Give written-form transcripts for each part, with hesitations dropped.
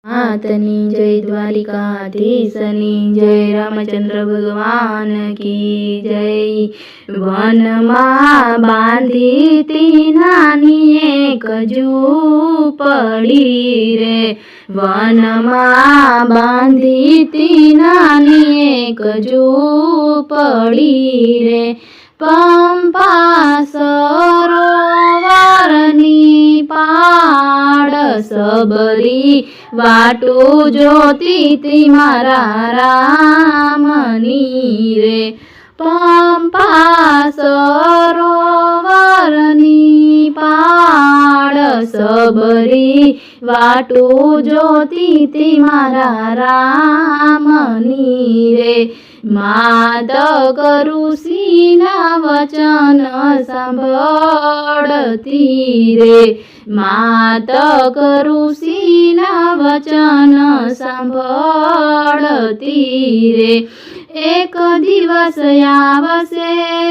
मातनी जय द्वारिकाधीशनी जय रामचंद्र भगवान की जय। वनमा बांधी ती नानी एक झूपड़ी रे, वनमा बांधी ती नानी एक झूपड़ी रे। पंपा सरोवरनी पाड़ सबरी वाटू जोती ती मारा रामनी रे। पंपा सरोवरनी पाड़ सबरी वाटू जोती ती मारा रामनी रे। मादक ऋषिना वचन सांभळती रे, मादक ऋषिना वचन सांभळती रे। एक दिवस यावसे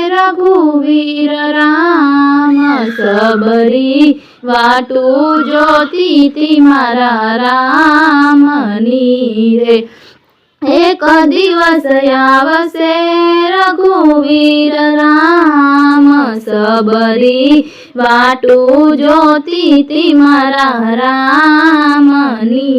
रघुवीर राम सबरी वाटू जोती ती मारा रामनी रे। एक दिवस यावसे रघुवीर राम सबरी वाटू जोती ती मारा रामनी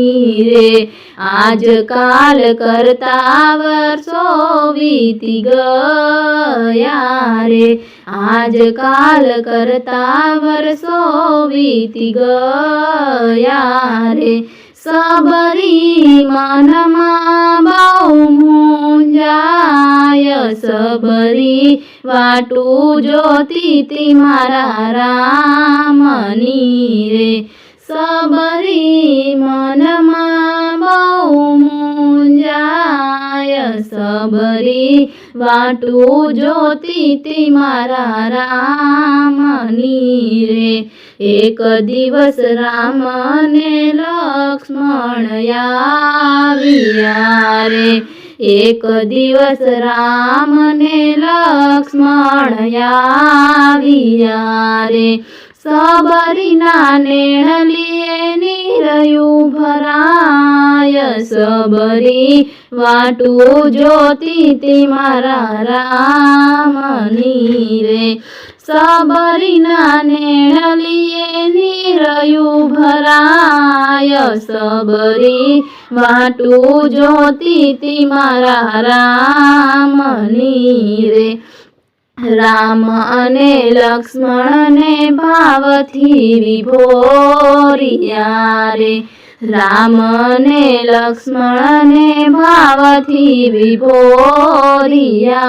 रे। आज काल करता वर्षो वीती गया रे, आज काल करता वर्षो वीती गया रे। सबरी मनमा बहु मुंजाय सबरी वाटू जोती ती मारा रामनी रे। सबरी मनमा बहु मुंजाय सबरी वाटू जोती ती मारा रामनी रे। एक दिवस राम ने लक्ष्मण याविया रे, एक दिवस राम ने लक्ष्मण याविया रे। सबरीना नेणलिये नीरयू भराय सबरी वाटू जोती ती मारा रामनी रे। सबरीना नेणलिये नीरयू भराय सबरी वाटू जोती ती मारा रामनी रे। राम अने लक्ष्मण ने भावथी विभोरिया रे, राम ने लक्ष्मण ने भावथी विभोरिया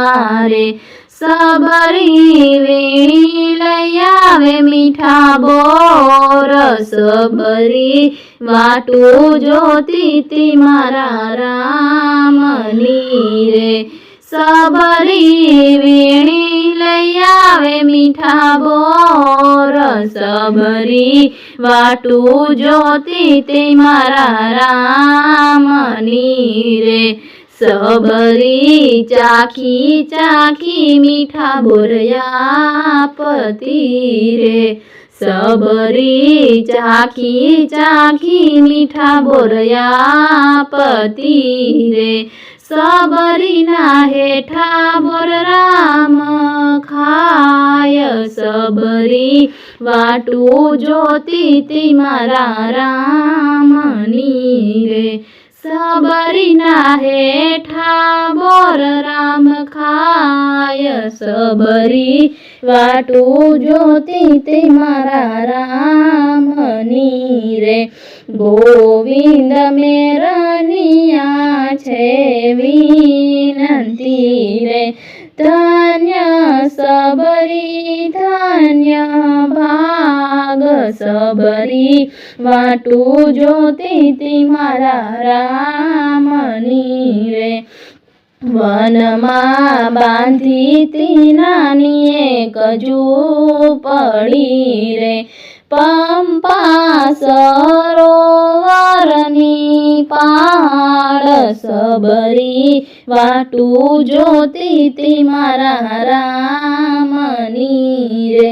रे। सबरी वीणी लयावे मीठा बोर सबरी वाटू जोती ती मारा रामनी रे। सबरी वीणी लयावे मीठा बोर सबरी वाटू जोती ती मारा रामनी रे। सबरी चाखी चाखी मीठा बोरया पति रे, सबरी चाखी चाखी मीठा बोरया पति रे। सबरी ना हेठा बोर राम खाय सबरी वाटू जोती ती मारा रामनी रे। सबरी ना हेठा बोर राम खाय सबरी वाटू जोती ती मारा रामनी रे। गोविंद मेरनिया छे विनंती रे, धन्य सबरी धन्य भाग सबरी वाटू जोती ती मारा रामनी रे। वनमा बांधी ती नानी एक झूपड़ी रे। पंपा सरोवरनी पाड़ सबरी वाटू जोती ती मारा रामनी रे।